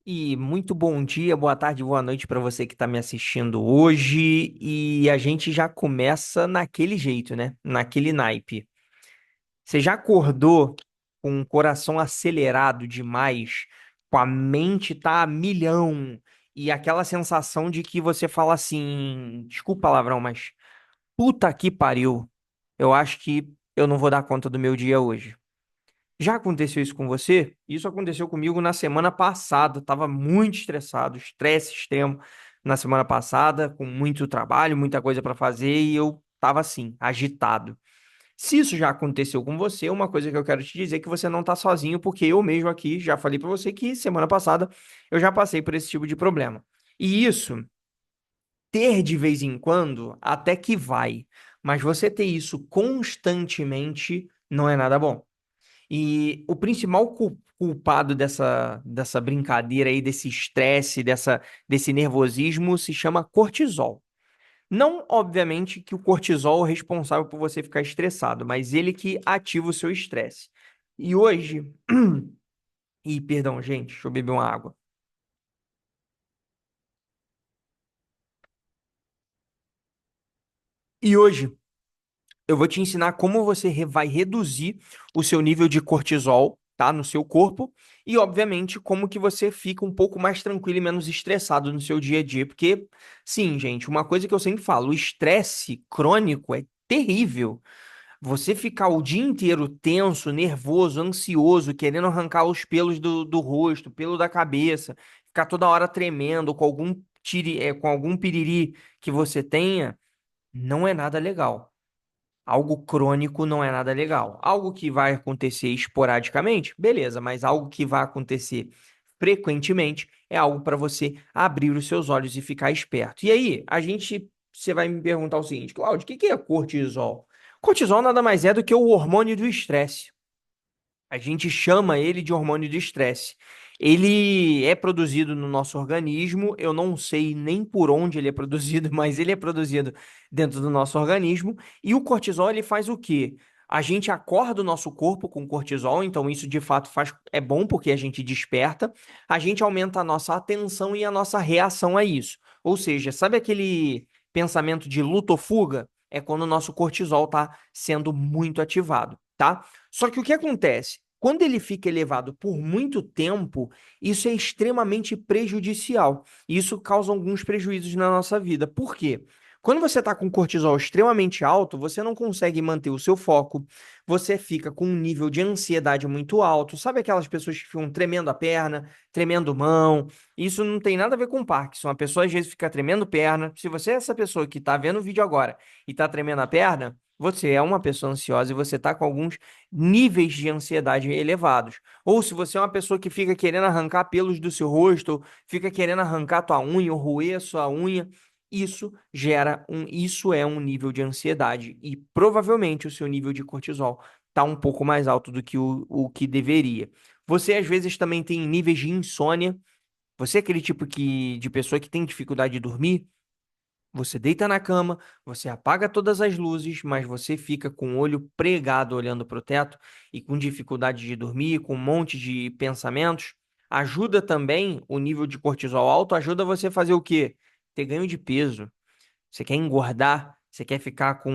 E muito bom dia, boa tarde, boa noite para você que está me assistindo hoje. E a gente já começa naquele jeito, né? Naquele naipe. Você já acordou com o coração acelerado demais, com a mente tá a milhão e aquela sensação de que você fala assim, desculpa o palavrão, mas puta que pariu. Eu acho que eu não vou dar conta do meu dia hoje. Já aconteceu isso com você? Isso aconteceu comigo na semana passada. Tava muito estressado, estresse extremo na semana passada, com muito trabalho, muita coisa para fazer e eu tava assim, agitado. Se isso já aconteceu com você, uma coisa que eu quero te dizer é que você não tá sozinho, porque eu mesmo aqui já falei para você que semana passada eu já passei por esse tipo de problema. E isso, ter de vez em quando, até que vai, mas você ter isso constantemente não é nada bom. E o principal culpado dessa brincadeira aí, desse estresse, desse nervosismo, se chama cortisol. Não, obviamente, que o cortisol é o responsável por você ficar estressado, mas ele que ativa o seu estresse. E hoje. Ih, perdão, gente, deixa eu beber uma água. E hoje eu vou te ensinar como você vai reduzir o seu nível de cortisol, tá, no seu corpo e, obviamente, como que você fica um pouco mais tranquilo e menos estressado no seu dia a dia, porque, sim, gente, uma coisa que eu sempre falo, o estresse crônico é terrível. Você ficar o dia inteiro tenso, nervoso, ansioso, querendo arrancar os pelos do rosto, pelo da cabeça, ficar toda hora tremendo com algum piriri que você tenha, não é nada legal. Algo crônico não é nada legal. Algo que vai acontecer esporadicamente, beleza, mas algo que vai acontecer frequentemente é algo para você abrir os seus olhos e ficar esperto. E aí, você vai me perguntar o seguinte, Cláudio, o que que é cortisol? Cortisol nada mais é do que o hormônio do estresse. A gente chama ele de hormônio do estresse. Ele é produzido no nosso organismo, eu não sei nem por onde ele é produzido, mas ele é produzido dentro do nosso organismo. E o cortisol, ele faz o quê? A gente acorda o nosso corpo com cortisol, então isso de fato é bom porque a gente desperta, a gente aumenta a nossa atenção e a nossa reação a isso. Ou seja, sabe aquele pensamento de luta ou fuga? É quando o nosso cortisol está sendo muito ativado, tá? Só que o que acontece? Quando ele fica elevado por muito tempo, isso é extremamente prejudicial. E isso causa alguns prejuízos na nossa vida. Por quê? Quando você está com cortisol extremamente alto, você não consegue manter o seu foco, você fica com um nível de ansiedade muito alto. Sabe aquelas pessoas que ficam tremendo a perna, tremendo mão? Isso não tem nada a ver com Parkinson. A pessoa às vezes fica tremendo perna. Se você é essa pessoa que está vendo o vídeo agora e está tremendo a perna, você é uma pessoa ansiosa e você está com alguns níveis de ansiedade elevados. Ou se você é uma pessoa que fica querendo arrancar pelos do seu rosto, ou fica querendo arrancar tua unha ou roer a sua unha, isso é um nível de ansiedade e provavelmente o seu nível de cortisol está um pouco mais alto do que o que deveria. Você às vezes também tem níveis de insônia. Você é aquele tipo de pessoa que tem dificuldade de dormir? Você deita na cama, você apaga todas as luzes, mas você fica com o olho pregado olhando para o teto e com dificuldade de dormir, com um monte de pensamentos. Ajuda também o nível de cortisol alto, ajuda você a fazer o quê? Ter ganho de peso. Você quer engordar? Você quer ficar com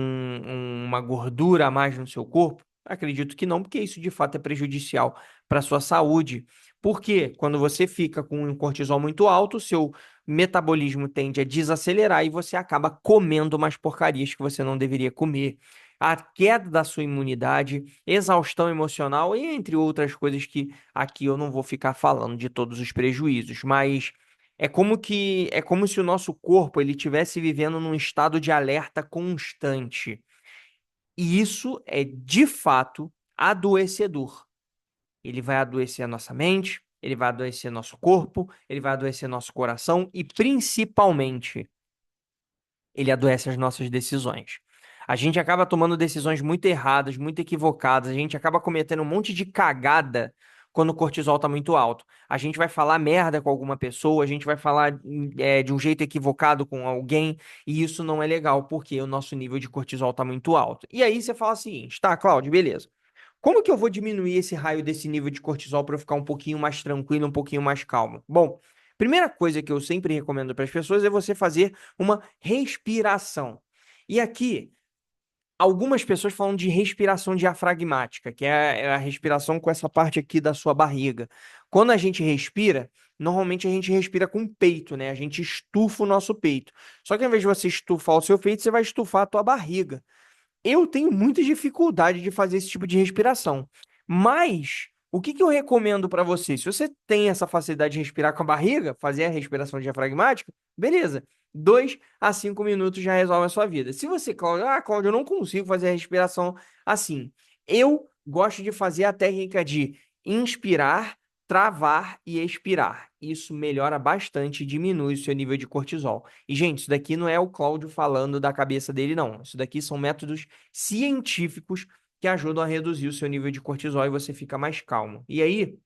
uma gordura a mais no seu corpo? Acredito que não, porque isso de fato é prejudicial para a sua saúde. Porque quando você fica com um cortisol muito alto, seu metabolismo tende a desacelerar e você acaba comendo mais porcarias que você não deveria comer. A queda da sua imunidade, exaustão emocional e entre outras coisas que aqui eu não vou ficar falando de todos os prejuízos, mas é como se o nosso corpo ele estivesse vivendo num estado de alerta constante. E isso é de fato adoecedor. Ele vai adoecer a nossa mente, ele vai adoecer nosso corpo, ele vai adoecer nosso coração e principalmente ele adoece as nossas decisões. A gente acaba tomando decisões muito erradas, muito equivocadas, a gente acaba cometendo um monte de cagada quando o cortisol está muito alto. A gente vai falar merda com alguma pessoa, a gente vai falar de um jeito equivocado com alguém, e isso não é legal, porque o nosso nível de cortisol está muito alto. E aí você fala o seguinte, tá, Cláudio, beleza. Como que eu vou diminuir esse raio desse nível de cortisol para eu ficar um pouquinho mais tranquilo, um pouquinho mais calmo? Bom, primeira coisa que eu sempre recomendo para as pessoas é você fazer uma respiração. E aqui, algumas pessoas falam de respiração diafragmática, que é a respiração com essa parte aqui da sua barriga. Quando a gente respira, normalmente a gente respira com o peito, né? A gente estufa o nosso peito. Só que ao invés de você estufar o seu peito, você vai estufar a tua barriga. Eu tenho muita dificuldade de fazer esse tipo de respiração. Mas o que que eu recomendo para você? Se você tem essa facilidade de respirar com a barriga, fazer a respiração diafragmática, beleza. 2 a 5 minutos já resolve a sua vida. Se você, Cláudio, Cláudio, eu não consigo fazer a respiração assim. Eu gosto de fazer a técnica de inspirar, travar e expirar. Isso melhora bastante e diminui o seu nível de cortisol. E, gente, isso daqui não é o Cláudio falando da cabeça dele, não. Isso daqui são métodos científicos que ajudam a reduzir o seu nível de cortisol e você fica mais calmo. E aí, o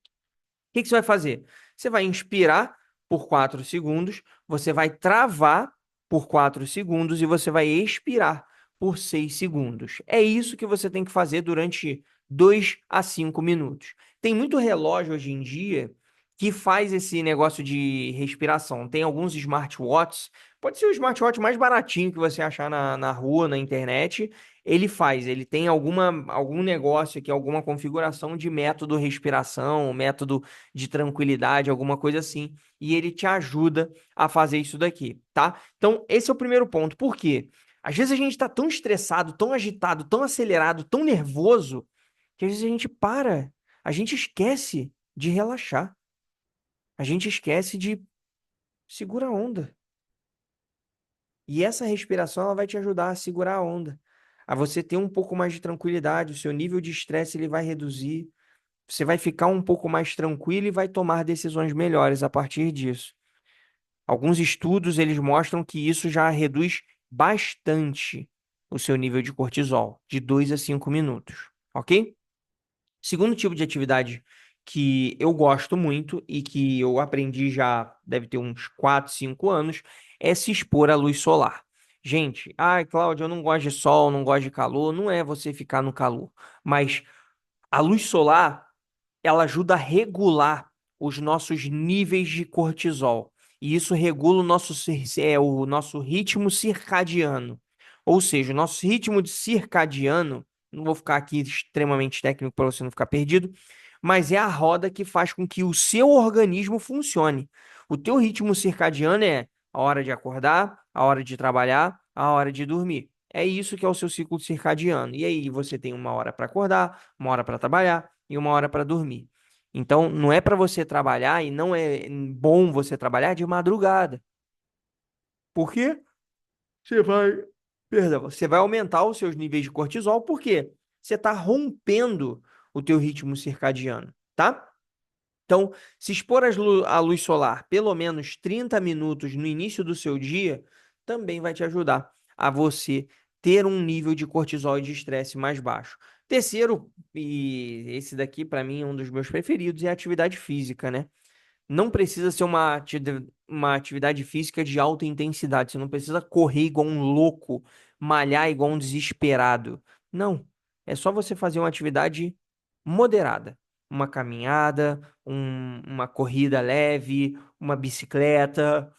que que você vai fazer? Você vai inspirar por 4 segundos, você vai travar por 4 segundos e você vai expirar por 6 segundos. É isso que você tem que fazer durante 2 a 5 minutos. Tem muito relógio hoje em dia que faz esse negócio de respiração. Tem alguns smartwatches, pode ser o smartwatch mais baratinho que você achar na rua, na internet. Ele faz, ele tem algum negócio aqui, alguma configuração de método respiração, método de tranquilidade, alguma coisa assim, e ele te ajuda a fazer isso daqui, tá? Então, esse é o primeiro ponto. Por quê? Às vezes a gente tá tão estressado, tão agitado, tão acelerado, tão nervoso, que às vezes a gente para, a gente esquece de relaxar, a gente esquece de segurar a onda. E essa respiração ela vai te ajudar a segurar a onda, a você ter um pouco mais de tranquilidade, o seu nível de estresse ele vai reduzir, você vai ficar um pouco mais tranquilo e vai tomar decisões melhores a partir disso. Alguns estudos eles mostram que isso já reduz bastante o seu nível de cortisol, de 2 a 5 minutos, ok? Segundo tipo de atividade que eu gosto muito e que eu aprendi já deve ter uns 4, 5 anos é se expor à luz solar. Gente, ai, Cláudio, eu não gosto de sol, não gosto de calor, não é você ficar no calor, mas a luz solar ela ajuda a regular os nossos níveis de cortisol. E isso regula o nosso ritmo circadiano. Ou seja, o nosso ritmo de circadiano, não vou ficar aqui extremamente técnico para você não ficar perdido, mas é a roda que faz com que o seu organismo funcione. O teu ritmo circadiano é a hora de acordar, a hora de trabalhar, a hora de dormir. É isso que é o seu ciclo circadiano. E aí você tem uma hora para acordar, uma hora para trabalhar e uma hora para dormir. Então, não é para você trabalhar e não é bom você trabalhar de madrugada. Por quê? Você vai, perdão, você vai aumentar os seus níveis de cortisol, por quê? Você está rompendo o teu ritmo circadiano, tá? Então, se expor à luz solar pelo menos 30 minutos no início do seu dia, também vai te ajudar a você ter um nível de cortisol e de estresse mais baixo. Terceiro, e esse daqui para mim é um dos meus preferidos, é a atividade física, né? Não precisa ser uma atividade física de alta intensidade. Você não precisa correr igual um louco, malhar igual um desesperado. Não. É só você fazer uma atividade moderada. Uma caminhada, uma corrida leve, uma bicicleta,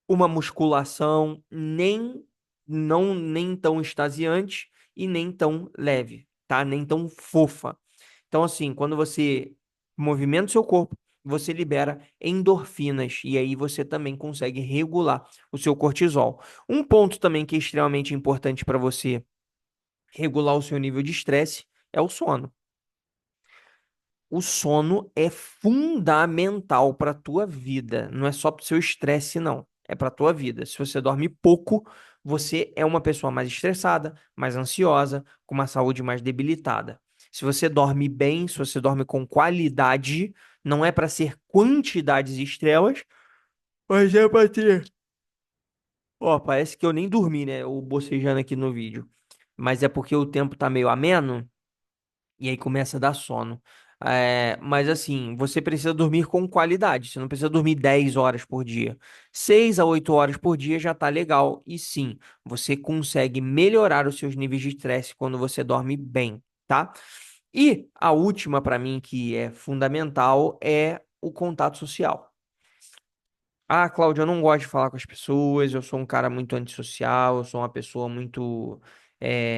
uma musculação, nem tão extasiante e nem tão leve, tá? Nem tão fofa. Então, assim, quando você movimenta o seu corpo, você libera endorfinas e aí você também consegue regular o seu cortisol. Um ponto também que é extremamente importante para você regular o seu nível de estresse é o sono. O sono é fundamental para a tua vida, não é só para o seu estresse, não. É para a tua vida. Se você dorme pouco, você é uma pessoa mais estressada, mais ansiosa, com uma saúde mais debilitada. Se você dorme bem, se você dorme com qualidade, não é para ser quantidades extremas, mas é para ter. Ó, parece que eu nem dormi, né? Eu bocejando aqui no vídeo. Mas é porque o tempo tá meio ameno. E aí começa a dar sono. Mas assim, você precisa dormir com qualidade. Você não precisa dormir 10 horas por dia. 6 a 8 horas por dia já tá legal. E sim, você consegue melhorar os seus níveis de estresse quando você dorme bem. tá? E a última para mim que é fundamental é o contato social. Ah, Cláudio, eu não gosto de falar com as pessoas, eu sou um cara muito antissocial, eu sou uma pessoa muito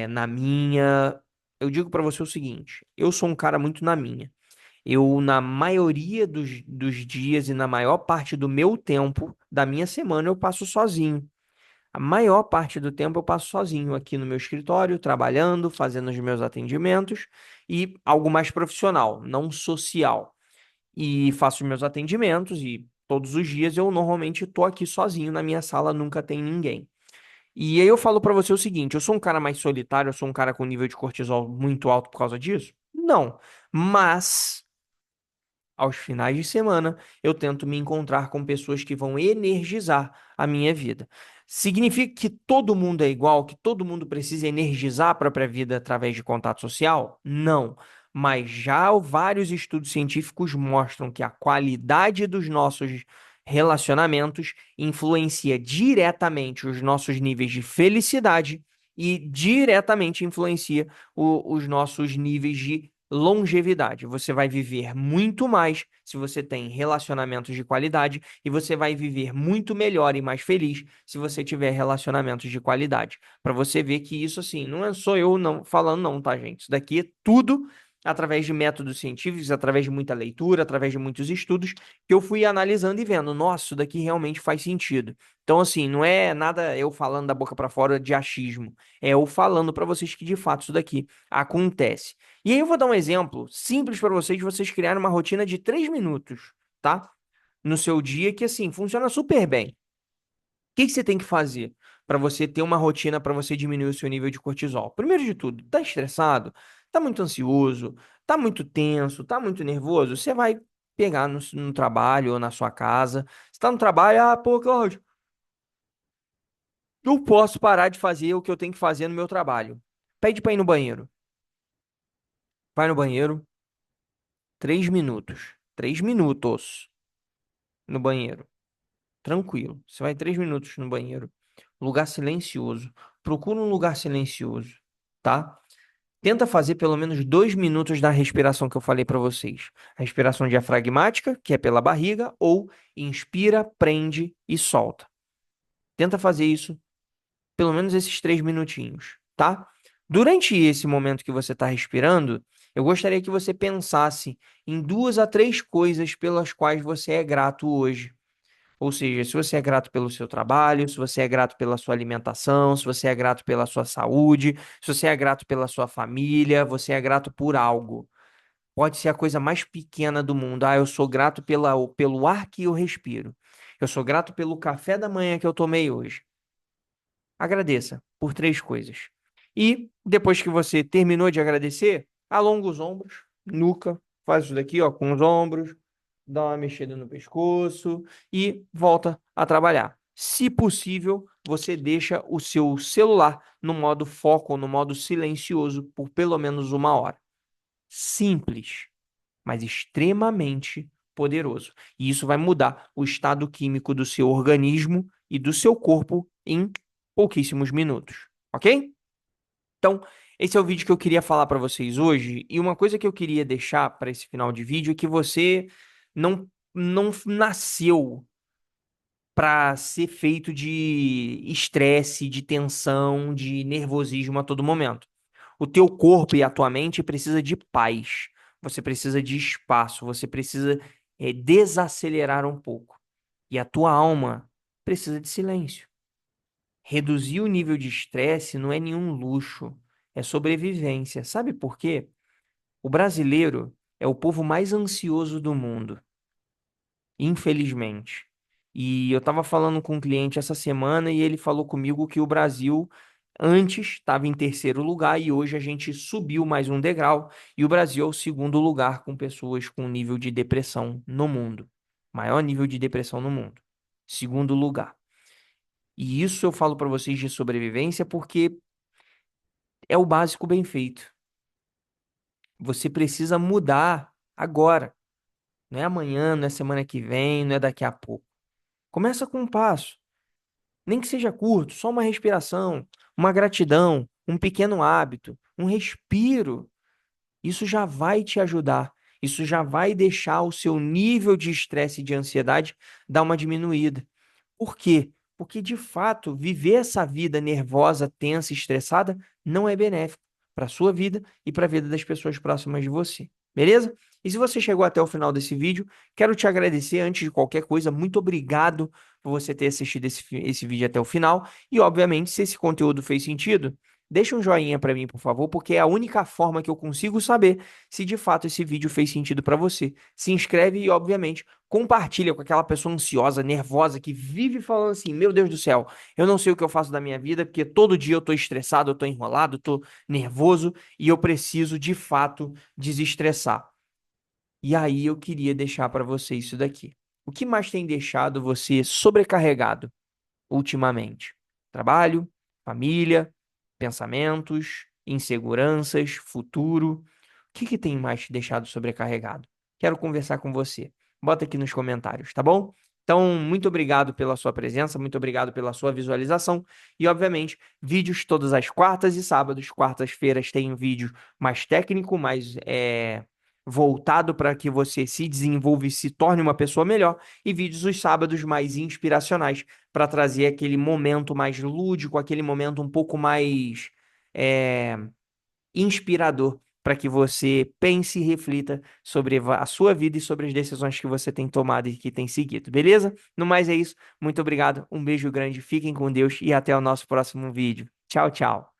na minha. Eu digo para você o seguinte, eu sou um cara muito na minha. Eu, na maioria dos dias e na maior parte do meu tempo, da minha semana, eu passo sozinho. A maior parte do tempo eu passo sozinho aqui no meu escritório, trabalhando, fazendo os meus atendimentos e algo mais profissional, não social. E faço os meus atendimentos e todos os dias eu normalmente estou aqui sozinho na minha sala, nunca tem ninguém. E aí eu falo pra você o seguinte, eu sou um cara mais solitário, eu sou um cara com nível de cortisol muito alto por causa disso? Não. Mas aos finais de semana, eu tento me encontrar com pessoas que vão energizar a minha vida. Significa que todo mundo é igual, que todo mundo precisa energizar a própria vida através de contato social? Não. Mas já vários estudos científicos mostram que a qualidade dos nossos relacionamentos influencia diretamente os nossos níveis de felicidade e diretamente influencia os nossos níveis de longevidade. Você vai viver muito mais se você tem relacionamentos de qualidade e você vai viver muito melhor e mais feliz se você tiver relacionamentos de qualidade. Para você ver que isso assim, não é só eu não falando não, tá, gente? Isso daqui é tudo através de métodos científicos, através de muita leitura, através de muitos estudos que eu fui analisando e vendo, nossa, isso daqui realmente faz sentido. Então, assim, não é nada eu falando da boca para fora de achismo, é eu falando para vocês que de fato isso daqui acontece. E aí eu vou dar um exemplo simples para vocês, de vocês criarem uma rotina de 3 minutos, tá? No seu dia que assim funciona super bem. O que que você tem que fazer para você ter uma rotina para você diminuir o seu nível de cortisol? Primeiro de tudo, tá estressado? Tá muito ansioso? Tá muito tenso? Tá muito nervoso? Você vai pegar no trabalho ou na sua casa. Você tá no trabalho, ah, pô, Cláudio, eu posso parar de fazer o que eu tenho que fazer no meu trabalho. Pede para ir no banheiro. Vai no banheiro, 3 minutos. 3 minutos no banheiro. Tranquilo. Você vai 3 minutos no banheiro. Lugar silencioso. Procura um lugar silencioso, tá? Tenta fazer pelo menos 2 minutos da respiração que eu falei para vocês. A respiração diafragmática, que é pela barriga, ou inspira, prende e solta. Tenta fazer isso pelo menos esses 3 minutinhos, tá? Durante esse momento que você está respirando, eu gostaria que você pensasse em 2 a 3 coisas pelas quais você é grato hoje. Ou seja, se você é grato pelo seu trabalho, se você é grato pela sua alimentação, se você é grato pela sua saúde, se você é grato pela sua família, você é grato por algo. Pode ser a coisa mais pequena do mundo. Ah, eu sou grato pelo ar que eu respiro. Eu sou grato pelo café da manhã que eu tomei hoje. Agradeça por 3 coisas. E depois que você terminou de agradecer, alonga os ombros, nuca, faz isso daqui, ó, com os ombros, dá uma mexida no pescoço e volta a trabalhar. Se possível, você deixa o seu celular no modo foco ou no modo silencioso por pelo menos 1 hora. Simples, mas extremamente poderoso. E isso vai mudar o estado químico do seu organismo e do seu corpo em pouquíssimos minutos, ok? Então, esse é o vídeo que eu queria falar para vocês hoje. E uma coisa que eu queria deixar para esse final de vídeo é que você não nasceu para ser feito de estresse, de tensão, de nervosismo a todo momento. O teu corpo e a tua mente precisa de paz. Você precisa de espaço. Você precisa desacelerar um pouco. E a tua alma precisa de silêncio. Reduzir o nível de estresse não é nenhum luxo, é sobrevivência. Sabe por quê? O brasileiro é o povo mais ansioso do mundo, infelizmente. E eu estava falando com um cliente essa semana e ele falou comigo que o Brasil antes estava em terceiro lugar e hoje a gente subiu mais um degrau e o Brasil é o segundo lugar com pessoas com nível de depressão no mundo. Maior nível de depressão no mundo. Segundo lugar. E isso eu falo para vocês de sobrevivência porque é o básico bem feito. Você precisa mudar agora. Não é amanhã, não é semana que vem, não é daqui a pouco. Começa com um passo. Nem que seja curto, só uma respiração, uma gratidão, um pequeno hábito, um respiro. Isso já vai te ajudar. Isso já vai deixar o seu nível de estresse e de ansiedade dar uma diminuída. Por quê? Porque, de fato, viver essa vida nervosa, tensa, e estressada não é benéfico para a sua vida e para a vida das pessoas próximas de você. Beleza? E se você chegou até o final desse vídeo, quero te agradecer antes de qualquer coisa. Muito obrigado por você ter assistido esse vídeo até o final. E, obviamente, se esse conteúdo fez sentido, deixa um joinha para mim, por favor, porque é a única forma que eu consigo saber se de fato esse vídeo fez sentido para você. Se inscreve e, obviamente, compartilha com aquela pessoa ansiosa, nervosa, que vive falando assim: meu Deus do céu, eu não sei o que eu faço da minha vida, porque todo dia eu tô estressado, eu tô enrolado, eu tô nervoso e eu preciso de fato desestressar. E aí eu queria deixar para você isso daqui. O que mais tem deixado você sobrecarregado ultimamente? Trabalho, família, pensamentos, inseguranças, futuro. O que que tem mais te deixado sobrecarregado? Quero conversar com você. Bota aqui nos comentários, tá bom? Então, muito obrigado pela sua presença, muito obrigado pela sua visualização e, obviamente, vídeos todas as quartas e sábados. Quartas-feiras tem um vídeo mais técnico, mais voltado para que você se desenvolva e se torne uma pessoa melhor, e vídeos os sábados mais inspiracionais para trazer aquele momento mais lúdico, aquele momento um pouco mais é, inspirador para que você pense e reflita sobre a sua vida e sobre as decisões que você tem tomado e que tem seguido, beleza? No mais é isso. Muito obrigado, um beijo grande, fiquem com Deus e até o nosso próximo vídeo. Tchau, tchau.